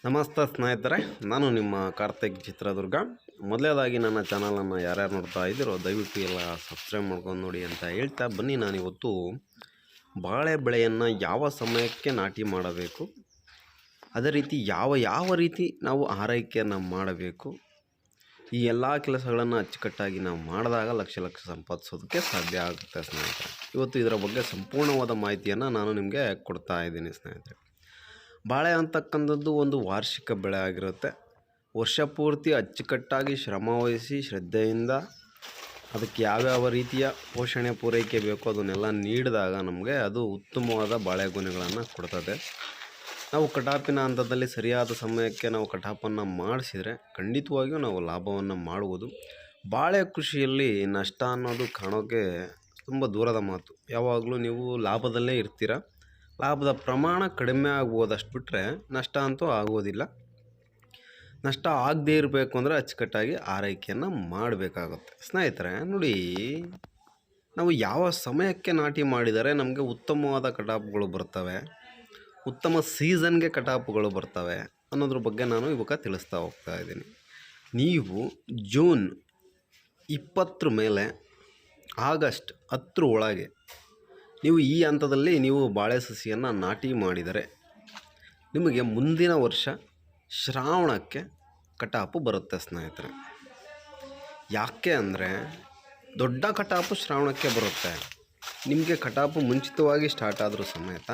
ನಮಸ್ತೆ ಸ್ನೇಹಿತರೆ, ನಾನು ನಿಮ್ಮ ಕಾರ್ತಿಕ್ ಚಿತ್ರದುರ್ಗ. ಮೊದಲೇದಾಗಿ ನನ್ನ ಚಾನಲನ್ನು ಯಾರ್ಯಾರು ನೋಡ್ತಾ ಇದ್ದೀರೋ ದಯವಿಟ್ಟು ಎಲ್ಲ ಸಬ್ಸ್ಕ್ರೈಬ್ ಮಾಡ್ಕೊಂಡು ನೋಡಿ ಅಂತ ಹೇಳ್ತಾ ಬನ್ನಿ. ನಾನಿವತ್ತು ಬಾಳೆ ಬೆಳೆಯನ್ನು ಯಾವ ಸಮಯಕ್ಕೆ ನಾಟಿ ಮಾಡಬೇಕು, ಅದೇ ರೀತಿ ಯಾವ ರೀತಿ ನಾವು ಆರೈಕೆಯನ್ನು ಮಾಡಬೇಕು, ಈ ಎಲ್ಲ ಕೆಲಸಗಳನ್ನು ಅಚ್ಚುಕಟ್ಟಾಗಿ ನಾವು ಮಾಡಿದಾಗ ಲಕ್ಷ ಸಂಪಾದಿಸೋದಕ್ಕೆ ಸಾಧ್ಯ ಆಗುತ್ತೆ ಸ್ನೇಹಿತರೆ. ಇವತ್ತು ಇದರ ಬಗ್ಗೆ ಸಂಪೂರ್ಣವಾದ ಮಾಹಿತಿಯನ್ನು ನಾನು ನಿಮಗೆ ಕೊಡ್ತಾ ಇದ್ದೀನಿ ಸ್ನೇಹಿತರೆ. ಬಾಳೆ ಅಂತಕ್ಕಂಥದ್ದು ಒಂದು ವಾರ್ಷಿಕ ಬೆಳೆ ಆಗಿರುತ್ತೆ. ವರ್ಷ ಪೂರ್ತಿ ಅಚ್ಚುಕಟ್ಟಾಗಿ ಶ್ರಮವಹಿಸಿ ಶ್ರದ್ಧೆಯಿಂದ ಅದಕ್ಕೆ ಯಾವ್ಯಾವ ರೀತಿಯ ಪೋಷಣೆ ಪೂರೈಕೆ ಬೇಕೋ ಅದನ್ನೆಲ್ಲ ನೀಡಿದಾಗ ನಮಗೆ ಅದು ಉತ್ತಮವಾದ ಬಾಳೆಗೊನೆಗಳನ್ನು ಕೊಡ್ತದೆ. ನಾವು ಕಟಾಪಿನ ಹಂತದಲ್ಲಿ ಸರಿಯಾದ ಸಮಯಕ್ಕೆ ನಾವು ಕಟಾಪನ್ನು ಮಾಡಿಸಿದರೆ ಖಂಡಿತವಾಗಿಯೂ ನಾವು ಲಾಭವನ್ನು ಮಾಡುವುದು. ಬಾಳೆ ಕೃಷಿಯಲ್ಲಿ ನಷ್ಟ ಅನ್ನೋದು ಕಾಣೋಕ್ಕೆ ತುಂಬ ದೂರದ ಮಾತು. ಯಾವಾಗಲೂ ನೀವು ಲಾಭದಲ್ಲೇ ಇರ್ತೀರ. ಲಾಭದ ಪ್ರಮಾಣ ಕಡಿಮೆ ಆಗ್ಬೋದಷ್ಟು ಬಿಟ್ಟರೆ ನಷ್ಟ ಅಂತೂ ಆಗೋದಿಲ್ಲ. ನಷ್ಟ ಆಗದೇ ಇರಬೇಕು ಅಂದರೆ ಅಚ್ಚುಕಟ್ಟಾಗಿ ಆರೈಕೆಯನ್ನು ಮಾಡಬೇಕಾಗುತ್ತೆ ಸ್ನೇಹಿತರೆ. ನೋಡಿ, ನಾವು ಯಾವ ಸಮಯಕ್ಕೆ ನಾಟಿ ಮಾಡಿದರೆ ನಮಗೆ ಉತ್ತಮವಾದ ಕಟಾಪುಗಳು ಬರ್ತವೆ, ಉತ್ತಮ ಸೀಸನ್ಗೆ ಕಟಾಪುಗಳು ಬರ್ತವೆ ಅನ್ನೋದ್ರ ಬಗ್ಗೆ ನಾನು ಇವಾಗ ತಿಳಿಸ್ತಾ ಹೋಗ್ತಾ ಇದ್ದೀನಿ. ನೀವು ಜೂನ್ 20 ಮೇಲೆ ಆಗಸ್ಟ್ 10 ಒಳಗೆ ನೀವು ಈ ಹಂತದಲ್ಲಿ ನೀವು ಬಾಳೆ ಸಸಿಯನ್ನು ನಾಟಿ ಮಾಡಿದರೆ ನಿಮಗೆ ಮುಂದಿನ ವರ್ಷ ಶ್ರಾವಣಕ್ಕೆ ಕಟಾಪು ಬರುತ್ತೆ ಸ್ನೇಹಿತರೆ. ಯಾಕೆ ಅಂದರೆ ದೊಡ್ಡ ಕಟಾಪು ಶ್ರಾವಣಕ್ಕೆ ಬರುತ್ತೆ. ನಿಮಗೆ ಕಟಾಪು ಮುಂಚಿತವಾಗಿ ಸ್ಟಾರ್ಟ್ ಆದರೂ ಸಮೇತ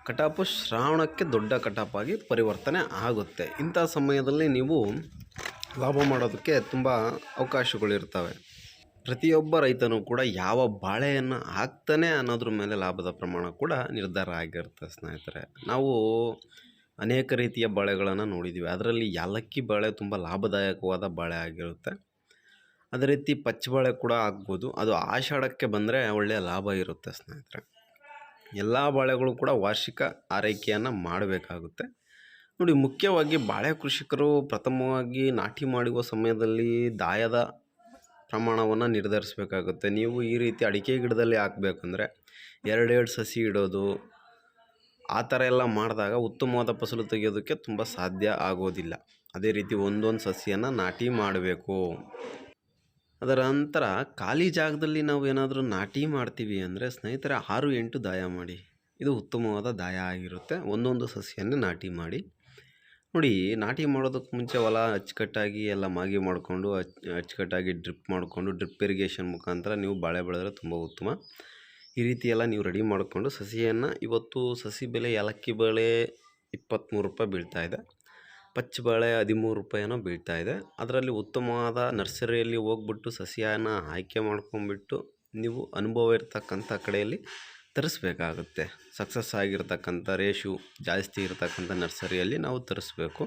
ಕಟಾಪು ಶ್ರಾವಣಕ್ಕೆ ದೊಡ್ಡ ಕಟಾಪಾಗಿ ಪರಿವರ್ತನೆ ಆಗುತ್ತೆ. ಇಂಥ ಸಮಯದಲ್ಲಿ ನೀವು ಲಾಭ ಮಾಡೋದಕ್ಕೆ ತುಂಬ ಅವಕಾಶಗಳಿರ್ತವೆ. ಪ್ರತಿಯೊಬ್ಬ ರೈತನೂ ಕೂಡ ಯಾವ ಬಾಳೆಯನ್ನು ಹಾಕ್ತಾನೆ ಅನ್ನೋದ್ರ ಮೇಲೆ ಲಾಭದ ಪ್ರಮಾಣ ಕೂಡ ನಿರ್ಧಾರ ಆಗಿರುತ್ತೆ ಸ್ನೇಹಿತರೆ. ನಾವು ಅನೇಕ ರೀತಿಯ ಬಾಳೆಗಳನ್ನು ನೋಡಿದ್ದೀವಿ. ಅದರಲ್ಲಿ ಯಾಲಕ್ಕಿ ಬಾಳೆ ತುಂಬ ಲಾಭದಾಯಕವಾದ ಬಾಳೆ ಆಗಿರುತ್ತೆ. ಅದೇ ರೀತಿ ಪಚ್ಚಬಾಳೆ ಕೂಡ ಆಗ್ಬೋದು. ಅದು ಆಷಾಢಕ್ಕೆ ಬಂದರೆ ಒಳ್ಳೆಯ ಲಾಭ ಇರುತ್ತೆ ಸ್ನೇಹಿತರೆ. ಎಲ್ಲ ಬಾಳೆಗಳು ಕೂಡ ವಾರ್ಷಿಕ ಆರೈಕೆಯನ್ನು ಮಾಡಬೇಕಾಗುತ್ತೆ. ನೋಡಿ, ಮುಖ್ಯವಾಗಿ ಬಾಳೆ ಕೃಷಿಕರು ಪ್ರಥಮವಾಗಿ ನಾಟಿ ಮಾಡುವ ಸಮಯದಲ್ಲಿ ದಾಯದ ಪ್ರಮಾಣವನ್ನು ನಿರ್ಧರಿಸಬೇಕಾಗುತ್ತೆ. ನೀವು ಈ ರೀತಿ ಅಡಿಕೆ ಗಿಡದಲ್ಲಿ ಹಾಕಬೇಕಂದ್ರೆ 2 ಸಸಿ ಇಡೋದು ಆ ಥರ ಎಲ್ಲ ಮಾಡಿದಾಗ ಉತ್ತಮವಾದ ಫಸಲು ತೆಗೆಯೋದಕ್ಕೆ ತುಂಬ ಸಾಧ್ಯ ಆಗೋದಿಲ್ಲ. ಅದೇ ರೀತಿ ಒಂದೊಂದು ಸಸಿಯನ್ನು ನಾಟಿ ಮಾಡಬೇಕು. ಅದರ ನಂತರ ಖಾಲಿ ಜಾಗದಲ್ಲಿ ನಾವು ಏನಾದರೂ ನಾಟಿ ಮಾಡ್ತೀವಿ ಅಂದರೆ ಸ್ನೇಹಿತರೆ 6-8 ದಾಯ ಮಾಡಿ. ಇದು ಉತ್ತಮವಾದ ದಾಯ ಆಗಿರುತ್ತೆ. ಒಂದೊಂದು ಸಸಿಯನ್ನು ನಾಟಿ ಮಾಡಿ. ನೋಡಿ, ನಾಟಿ ಮಾಡೋದಕ್ಕೆ ಮುಂಚೆ ಹೊಲ ಅಚ್ಚುಕಟ್ಟಾಗಿ ಎಲ್ಲ ಮಾಗಿ ಮಾಡಿಕೊಂಡು ಅಚ್ಚುಕಟ್ಟಾಗಿ ಡ್ರಿಪ್ ಮಾಡಿಕೊಂಡು ಡ್ರಿಪ್ ಇರಿಗೇಷನ್ ಮುಖಾಂತರ ನೀವು ಬಾಳೆ ಬೆಳೆದ್ರೆ ತುಂಬ ಉತ್ತಮ. ಈ ರೀತಿ ಎಲ್ಲ ನೀವು ರೆಡಿ ಮಾಡಿಕೊಂಡು ಸಸಿಯನ್ನು, ಇವತ್ತು ಸಸಿ ಬೆಲೆ ಏಲಕ್ಕಿ ಬಾಳೆ 23 ರೂಪಾಯಿ ಬೀಳ್ತಾಯಿದೆ, ಪಚ್ಚಬಾಳೆ 13 ರೂಪಾಯಿನೋ ಬೀಳ್ತಾಯಿದೆ. ಅದರಲ್ಲಿ ಉತ್ತಮವಾದ ನರ್ಸರಿಯಲ್ಲಿ ಹೋಗ್ಬಿಟ್ಟು ಸಸಿಯನ್ನು ಆಯ್ಕೆ ಮಾಡ್ಕೊಂಬಿಟ್ಟು ನೀವು ಅನುಭವ ಇರತಕ್ಕಂಥ ಕಡೆಯಲ್ಲಿ ತರಿಸ್ಬೇಕಾಗುತ್ತೆ. ಸಕ್ಸಸ್ ಆಗಿರ್ತಕ್ಕಂಥ ರೇಷು ಜಾಸ್ತಿ ಇರತಕ್ಕಂಥ ನರ್ಸರಿಯಲ್ಲಿ ನಾವು ತರಿಸ್ಬೇಕು.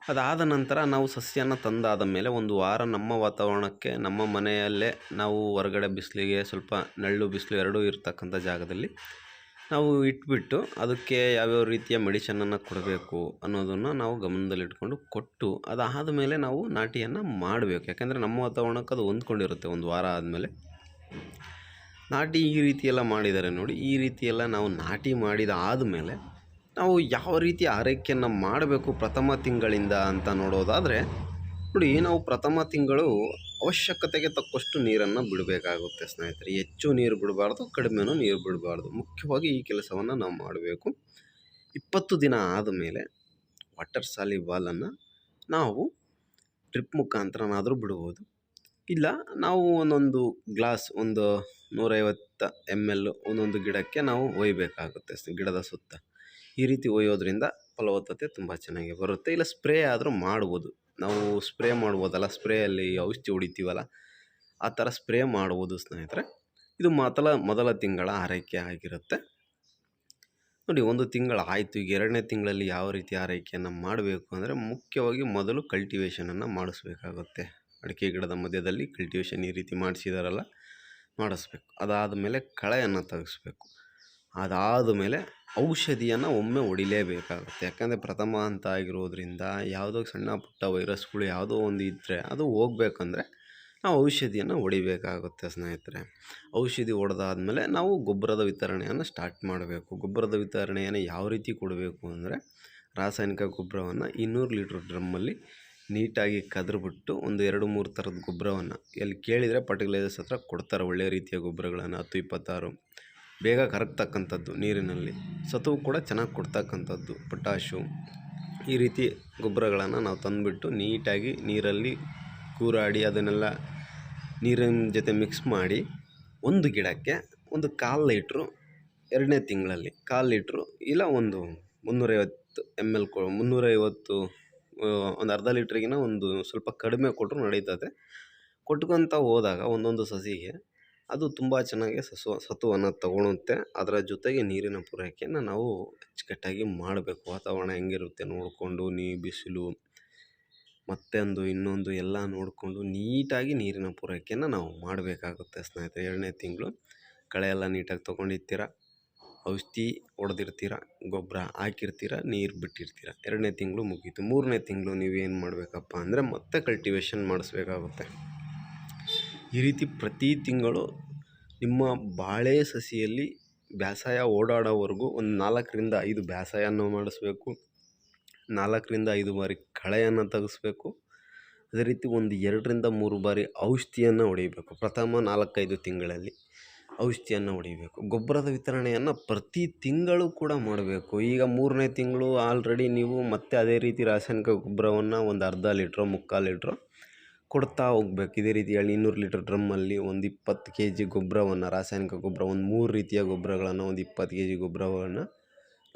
ಅದಾದ ನಂತರ ನಾವು ಸಸ್ಯನ ತಂದಾದ ಮೇಲೆ 1 ವಾರ ನಮ್ಮ ವಾತಾವರಣಕ್ಕೆ, ನಮ್ಮ ಮನೆಯಲ್ಲೇ ನಾವು ಹೊರಗಡೆ ಬಿಸಿಲಿಗೆ ಸ್ವಲ್ಪ ನೆರಳು ಬಿಸಿಲು ಎರಡೂ ಇರತಕ್ಕಂಥ ಜಾಗದಲ್ಲಿ ನಾವು ಇಟ್ಬಿಟ್ಟು ಅದಕ್ಕೆ ಯಾವ್ಯಾವ ರೀತಿಯ ಮೆಡಿಷನನ್ನು ಕೊಡಬೇಕು ಅನ್ನೋದನ್ನು ನಾವು ಗಮನದಲ್ಲಿಟ್ಕೊಂಡು ಕೊಟ್ಟು ಅದಾದ ಮೇಲೆ ನಾವು ನಾಟಿಯನ್ನು ಮಾಡಬೇಕು. ಯಾಕೆಂದರೆ ನಮ್ಮ ವಾತಾವರಣಕ್ಕೆ ಅದು ಹೊಂದ್ಕೊಂಡಿರುತ್ತೆ 1 ವಾರ ಆದಮೇಲೆ. ನಾಟಿ ಈ ರೀತಿಯೆಲ್ಲ ಮಾಡಿದರೆ ನೋಡಿ, ಈ ರೀತಿಯೆಲ್ಲ ನಾವು ನಾಟಿ ಮಾಡಿದ ಆದಮೇಲೆ ನಾವು ಯಾವ ರೀತಿ ಆರೈಕೆಯನ್ನು ಮಾಡಬೇಕು ಪ್ರಥಮ ತಿಂಗಳಿಂದ ಅಂತ ನೋಡೋದಾದರೆ ನೋಡಿ, ನಾವು ಪ್ರಥಮ ತಿಂಗಳು ಅವಶ್ಯಕತೆಗೆ ತಕ್ಕಷ್ಟು ನೀರನ್ನು ಬಿಡಬೇಕಾಗುತ್ತೆ ಸ್ನೇಹಿತರೆ. ಹೆಚ್ಚು ನೀರು ಬಿಡಬಾರ್ದು, ಕಡಿಮೆನೂ ನೀರು ಬಿಡಬಾರ್ದು. ಮುಖ್ಯವಾಗಿ ಈ ಕೆಲಸವನ್ನು ನಾವು ಮಾಡಬೇಕು. 20 ದಿನ ಆದಮೇಲೆ ವಾಟರ್ ಸಾಲ್ಯುಬಲನ್ನು ನಾವು ಡ್ರಿಪ್ ಮುಖಾಂತರನಾದರೂ ಬಿಡ್ಬೋದು. ಇಲ್ಲ, ನಾವು ಒಂದೊಂದು ಗ್ಲಾಸ್, ಒಂದು 150 ml ಒಂದೊಂದು ಗಿಡಕ್ಕೆ ನಾವು ಒಯ್ಯಬೇಕಾಗುತ್ತೆ ಗಿಡದ ಸುತ್ತ. ಈ ರೀತಿ ಒಯ್ಯೋದ್ರಿಂದ ಫಲವತ್ತತೆ ತುಂಬ ಚೆನ್ನಾಗಿ ಬರುತ್ತೆ. ಇಲ್ಲ, ಸ್ಪ್ರೇ ಆದರೂ ಮಾಡ್ಬೋದು. ನಾವು ಸ್ಪ್ರೇ ಮಾಡ್ಬೋದಲ್ಲ, ಸ್ಪ್ರೇಯಲ್ಲಿ ಔಷಧಿ ಹೊಡಿತೀವಲ್ಲ, ಆ ಥರ ಸ್ಪ್ರೇ ಮಾಡ್ಬೋದು ಸ್ನೇಹಿತರೆ. ಇದು ಮೊದಲ ತಿಂಗಳ ಆರೈಕೆ ಆಗಿರುತ್ತೆ. ನೋಡಿ, 1 ತಿಂಗಳು ಆಯಿತು. ಈಗ 2ನೇ ತಿಂಗಳಲ್ಲಿ ಯಾವ ರೀತಿ ಆರೈಕೆಯನ್ನು ಮಾಡಬೇಕು ಅಂದರೆ ಮುಖ್ಯವಾಗಿ ಮೊದಲು ಕಲ್ಟಿವೇಷನನ್ನು ಮಾಡಿಸ್ಬೇಕಾಗುತ್ತೆ. ಅಡಿಕೆ ಗಿಡದ ಮಧ್ಯದಲ್ಲಿ ಕಲ್ಟಿವೇಷನ್ ಈ ರೀತಿ ಮಾಡಿಸಿದಾರಲ್ಲ, ಮಾಡಿಸ್ಬೇಕು. ಅದಾದ ಮೇಲೆ ಕಳೆಯನ್ನು ತೆಗೆಸ್ಬೇಕು. ಅದಾದ ಮೇಲೆ ಔಷಧಿಯನ್ನು ಒಮ್ಮೆ ಹೊಡಿಲೇಬೇಕಾಗುತ್ತೆ. ಯಾಕಂದರೆ ಪ್ರಥಮ ಹಂತ ಆಗಿರೋದ್ರಿಂದ ಯಾವುದೋ ಸಣ್ಣ ಪುಟ್ಟ ವೈರಸ್ಗಳು ಯಾವುದೋ ಒಂದು ಇದ್ದರೆ ಅದು ಹೋಗ್ಬೇಕಂದ್ರೆ ನಾವು ಔಷಧಿಯನ್ನು ಹೊಡಿಬೇಕಾಗುತ್ತೆ ಸ್ನೇಹಿತರೆ. ಔಷಧಿ ಹೊಡೆದಾದ್ಮೇಲೆ ನಾವು ಗೊಬ್ಬರದ ವಿತರಣೆಯನ್ನು ಸ್ಟಾರ್ಟ್ ಮಾಡಬೇಕು. ಗೊಬ್ಬರದ ವಿತರಣೆಯನ್ನು ಯಾವ ರೀತಿ ಕೊಡಬೇಕು ಅಂದರೆ ರಾಸಾಯನಿಕ ಗೊಬ್ಬರವನ್ನು 200 ಲೀಟ್ರ್ ಡ್ರಮ್ಮಲ್ಲಿ ನೀಟಾಗಿ ಕದ್ರಬಿಟ್ಟು ಒಂದು 2-3 ಥರದ ಗೊಬ್ಬರವನ್ನು ಎಲ್ಲಿ ಕೇಳಿದರೆ ಫರ್ಟಿಲೈಸರ್ಸ್ ಹತ್ರ ಕೊಡ್ತಾರೆ. ಒಳ್ಳೆಯ ರೀತಿಯ ಗೊಬ್ಬರಗಳನ್ನು 10-26 ಬೇಗ ಕರಗ್ತಕ್ಕಂಥದ್ದು, ನೀರಿನಲ್ಲಿ ಸತ್ವ ಕೂಡ ಚೆನ್ನಾಗಿ ಕೊಡ್ತಕ್ಕಂಥದ್ದು, ಪೊಟ್ಯಾಶು ಈ ರೀತಿ ಗೊಬ್ಬರಗಳನ್ನು ನಾವು ತಂದುಬಿಟ್ಟು ನೀಟಾಗಿ ನೀರಲ್ಲಿ ಕೂರಾಡಿ ಅದನ್ನೆಲ್ಲ ನೀರಿನ ಜೊತೆ ಮಿಕ್ಸ್ ಮಾಡಿ ಒಂದು ಗಿಡಕ್ಕೆ ಒಂದು 1/4 ಲೀಟ್ರು 2ನೇ ತಿಂಗಳಲ್ಲಿ 1/4 ಲೀಟ್ರು ಇಲ್ಲ ಒಂದು 350 ml 350 ಒಂದು ಅರ್ಧ ಲೀಟ್ರಿಗಿನ ಒಂದು ಸ್ವಲ್ಪ ಕಡಿಮೆ ಕೊಟ್ಟರು ನಡೀತದೆ. ಕೊಟ್ಕೊತ ಹೋದಾಗ ಒಂದೊಂದು ಸಸಿಗೆ ಅದು ತುಂಬ ಚೆನ್ನಾಗಿ ಸತ್ವವನ್ನು ತಗೊಳುತ್ತೆ. ಅದರ ಜೊತೆಗೆ ನೀರಿನ ಪೂರೈಕೆಯನ್ನು ನಾವು ಅಚ್ಚುಕಟ್ಟಾಗಿ ಮಾಡಬೇಕು. ವಾತಾವರಣ ಹೆಂಗಿರುತ್ತೆ ನೋಡಿಕೊಂಡು, ಬಿಸಿಲು ಮತ್ತೊಂದು ಇನ್ನೊಂದು ಎಲ್ಲ ನೋಡಿಕೊಂಡು ನೀಟಾಗಿ ನೀರಿನ ಪೂರೈಕೆಯನ್ನು ನಾವು ಮಾಡಬೇಕಾಗುತ್ತೆ ಸ್ನೇಹಿತರೆ. 2ನೇ ತಿಂಗಳು ಕಳೆ ಎಲ್ಲ ನೀಟಾಗಿ ತೊಗೊಂಡಿರ್ತೀರ, ಔಷಧಿ ಹೊಡೆದಿರ್ತೀರ, ಗೊಬ್ಬರ ಹಾಕಿರ್ತೀರ, ನೀರು ಬಿಟ್ಟಿರ್ತೀರ. 2ನೇ ತಿಂಗಳು ಮುಗೀತು. 3ನೇ ತಿಂಗಳು ನೀವೇನು ಮಾಡಬೇಕಪ್ಪ ಅಂದರೆ ಮತ್ತೆ ಕಲ್ಟಿವೇಷನ್ ಮಾಡಿಸ್ಬೇಕಾಗುತ್ತೆ. ಈ ರೀತಿ ಪ್ರತಿ ತಿಂಗಳು ನಿಮ್ಮ ಬಾಳೆ ಸಸಿಯಲ್ಲಿ ಬೇಸಾಯ ಓಡಾಡೋವರೆಗೂ ಒಂದು 4ರಿಂದ 5 ಬೇಸಾಯನ್ನು ಮಾಡಿಸ್ಬೇಕು. 4ರಿಂದ 5 ಬಾರಿ ಕಳೆಯನ್ನು ತೆಗೆಸ್ಬೇಕು. ಅದೇ ರೀತಿ ಒಂದು 2ರಿಂದ 3 ಬಾರಿ ಔಷಧಿಯನ್ನು ಹೊಡಿಬೇಕು. ಪ್ರಥಮ 4-5 ತಿಂಗಳಲ್ಲಿ ಔಷಧಿಯನ್ನು ಹೊಡಿಬೇಕು. ಗೊಬ್ಬರದ ವಿತರಣೆಯನ್ನು ಪ್ರತಿ ತಿಂಗಳು ಕೂಡ ಮಾಡಬೇಕು. ಈಗ 3ನೇ ತಿಂಗಳು ಆಲ್ರೆಡಿ ನೀವು ಮತ್ತೆ ಅದೇ ರೀತಿ ರಾಸಾಯನಿಕ ಗೊಬ್ಬರವನ್ನು ಒಂದು ಅರ್ಧ ಲೀಟ್ರೋ 3/4 ಲೀಟ್ರೋ ಕೊಡ್ತಾ ಹೋಗ್ಬೇಕು. ಇದೇ ರೀತಿ 200 ಲೀಟ್ರ್ ಡ್ರಮ್ಮಲ್ಲಿ ಒಂದು 20 kg ಗೊಬ್ಬರವನ್ನು, ರಾಸಾಯನಿಕ ಗೊಬ್ಬರ ಒಂದು 3 ರೀತಿಯ ಗೊಬ್ಬರಗಳನ್ನು, ಒಂದು 20 kg ಗೊಬ್ಬರವನ್ನು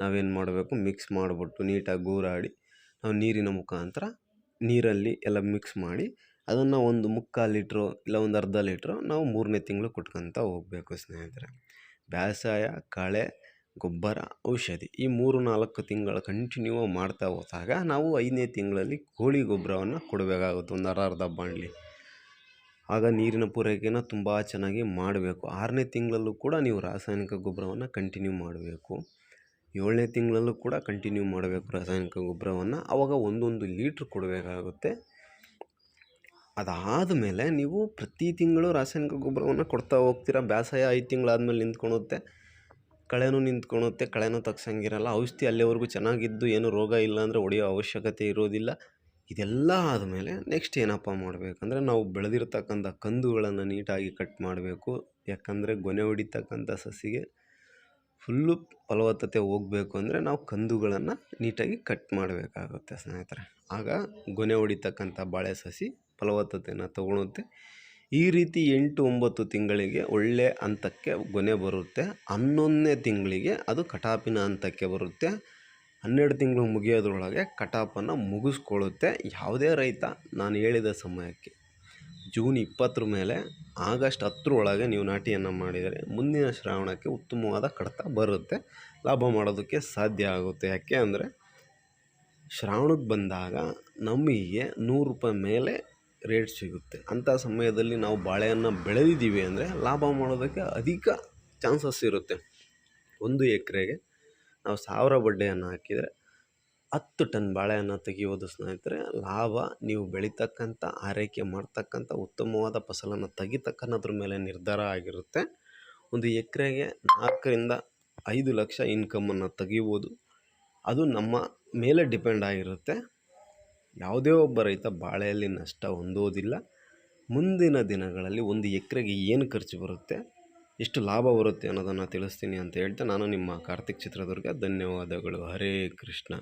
ನಾವೇನು ಮಾಡಬೇಕು, ಮಿಕ್ಸ್ ಮಾಡಿಬಿಟ್ಟು ನೀಟಾಗಿ ಗೂರಾಡಿ ನಾವು ನೀರಿನ ಮುಖಾಂತರ ನೀರಲ್ಲಿ ಎಲ್ಲ ಮಿಕ್ಸ್ ಮಾಡಿ ಅದನ್ನು ಒಂದು 3/4 ಲೀಟ್ರು ಇಲ್ಲ ಒಂದು ಅರ್ಧ ಲೀಟ್ರು ನಾವು 3ನೇ ತಿಂಗಳು ಕೊಟ್ಕೊತ ಹೋಗಬೇಕು ಸ್ನೇಹಿತರೆ. ಬೇಸಾಯ, ಕಳೆ, ಗೊಬ್ಬರ, ಔಷಧಿ ಈ 3-4 ತಿಂಗಳು ಕಂಟಿನ್ಯೂ ಮಾಡ್ತಾ ಹೋದಾಗ ನಾವು 5ನೇ ತಿಂಗಳಲ್ಲಿ ಕೋಳಿ ಗೊಬ್ಬರವನ್ನು ಕೊಡಬೇಕಾಗುತ್ತೆ, ಒಂದು ಅರ್ಧ ಬಾಣಲಿ. ಆಗ ನೀರಿನ ಪೂರೈಕೆಯನ್ನು ತುಂಬ ಚೆನ್ನಾಗಿ ಮಾಡಬೇಕು. 6ನೇ ತಿಂಗಳಲ್ಲೂ ಕೂಡ ನೀವು ರಾಸಾಯನಿಕ ಗೊಬ್ಬರವನ್ನು ಕಂಟಿನ್ಯೂ ಮಾಡಬೇಕು. 7ನೇ ತಿಂಗಳಲ್ಲೂ ಕೂಡ ಕಂಟಿನ್ಯೂ ಮಾಡಬೇಕು ರಾಸಾಯನಿಕ ಗೊಬ್ಬರವನ್ನು. ಆವಾಗ 1 ಲೀಟ್ರ್ ಕೊಡಬೇಕಾಗುತ್ತೆ. ಅದಾದ ಮೇಲೆ ನೀವು ಪ್ರತಿ ತಿಂಗಳು ರಾಸಾಯನಿಕ ಗೊಬ್ಬರವನ್ನು ಕೊಡ್ತಾ ಹೋಗ್ತೀರ. ಬೇಸಾಯ 5 ತಿಂಗಳಾದಮೇಲೆ ನಿಂತ್ಕೊಳುತ್ತೆ, ಕಳೆನೂ ನಿಂತ್ಕೊಳುತ್ತೆ, ಕಳೆನೂ ತಗ್ಸಂಗಿರಲ್ಲ. ಔಷಧಿ ಅಲ್ಲಿವರೆಗೂ ಚೆನ್ನಾಗಿದ್ದು ಏನು ರೋಗ ಇಲ್ಲ ಅಂದರೆ ಹೊಡೆಯೋ ಅವಶ್ಯಕತೆ ಇರೋದಿಲ್ಲ. ಇದೆಲ್ಲ ಆದಮೇಲೆ ನೆಕ್ಸ್ಟ್ ಏನಪ್ಪ ಮಾಡಬೇಕಂದ್ರೆ ನಾವು ಬೆಳೆದಿರ್ತಕ್ಕಂಥ ಕಂದುಗಳನ್ನು ನೀಟಾಗಿ ಕಟ್ ಮಾಡಬೇಕು. ಯಾಕಂದರೆ ಗೊನೆ ಹೊಡಿತಕ್ಕಂಥ ಸಸಿಗೆ ಫುಲ್ಲು ಫಲವತ್ತತೆ ಹೋಗಬೇಕು ಅಂದರೆ ನಾವು ಕಂದುಗಳನ್ನು ನೀಟಾಗಿ ಕಟ್ ಮಾಡಬೇಕಾಗುತ್ತೆ ಸ್ನೇಹಿತರೆ. ಆಗ ಗೊನೆ ಹೊಡಿತಕ್ಕಂಥ ಬಾಳೆ ಸಸಿ ಫಲವತ್ತತೆಯನ್ನು ತಗೊಳುತ್ತೆ. ಈ ರೀತಿ 8-9 ತಿಂಗಳಿಗೆ ಒಳ್ಳೆಯ ಹಂತಕ್ಕೆ ಗೊನೆ ಬರುತ್ತೆ. 11ನೇ ತಿಂಗಳಿಗೆ ಅದು ಕಟಾಪಿನ ಹಂತಕ್ಕೆ ಬರುತ್ತೆ. 12 ತಿಂಗಳು ಮುಗಿಯೋದ್ರೊಳಗೆ ಕಟಾಪನ್ನು ಮುಗಿಸ್ಕೊಳ್ಳುತ್ತೆ. ಯಾವುದೇ ರೈತ ನಾನು ಹೇಳಿದ ಸಮಯಕ್ಕೆ ಜೂನ್ 20 ಮೇಲೆ ಆಗಸ್ಟ್ 10 ಒಳಗೆ ನೀವು ನಾಟಿಯನ್ನು ಮಾಡಿದರೆ ಮುಂದಿನ ಶ್ರಾವಣಕ್ಕೆ ಉತ್ತಮವಾದ ಕಡತ ಬರುತ್ತೆ, ಲಾಭ ಮಾಡೋದಕ್ಕೆ ಸಾಧ್ಯ ಆಗುತ್ತೆ. ಯಾಕೆ ಅಂದರೆ ಶ್ರಾವಣಕ್ಕೆ ಬಂದಾಗ ನಮಗೆ 100 ರೂಪಾಯಿ ಮೇಲೆ ರೇಟ್ ಸಿಗುತ್ತೆ. ಅಂಥ ಸಮಯದಲ್ಲಿ ನಾವು ಬಾಳೆಯನ್ನು ಬೆಳೆದಿದ್ದೀವಿ ಅಂದರೆ ಲಾಭ ಮಾಡೋದಕ್ಕೆ ಅಧಿಕ ಚಾನ್ಸಸ್ ಇರುತ್ತೆ. 1 ಎಕರೆಗೆ ನಾವು 1000 ಬಡ್ಡೆಯನ್ನು ಹಾಕಿದರೆ 10 ಟನ್ ಬಾಳೆಯನ್ನು ತೆಗೆಯುವುದು ಸ್ನೇಹಿತರೆ. ಲಾಭ ನೀವು ಬೆಳೀತಕ್ಕಂಥ, ಆರೈಕೆ ಮಾಡ್ತಕ್ಕಂಥ ಉತ್ತಮವಾದ ಫಸಲನ್ನು ತೆಗಿತಕ್ಕನ್ನೋದ್ರ ಮೇಲೆ ನಿರ್ಧಾರ ಆಗಿರುತ್ತೆ. 1 ಎಕರೆಗೆ 4ರಿಂದ 5 ಲಕ್ಷ ಇನ್ಕಮನ್ನು ತೆಗೆಯುವುದು ಅದು ನಮ್ಮ ಮೇಲೆ ಡಿಪೆಂಡ್ ಆಗಿರುತ್ತೆ. ಯಾವುದೇ ಒಬ್ಬ ರೈತ ಬಾಳೆಯಲ್ಲಿ ನಷ್ಟ ಹೊಂದೋದಿಲ್ಲ. ಮುಂದಿನ ದಿನಗಳಲ್ಲಿ 1 ಎಕರೆಗೆ ಏನು ಖರ್ಚು ಬರುತ್ತೆ, ಎಷ್ಟು ಲಾಭ ಬರುತ್ತೆ ಅನ್ನೋದನ್ನು ತಿಳಿಸ್ತೀನಿ ಅಂತ ಹೇಳ್ತಾ ನಾನು ನಿಮ್ಮ ಕಾರ್ತಿಕ್ ಚಿತ್ರದುರ್ಗ. ಧನ್ಯವಾದಗಳು. ಹರೇ ಕೃಷ್ಣ.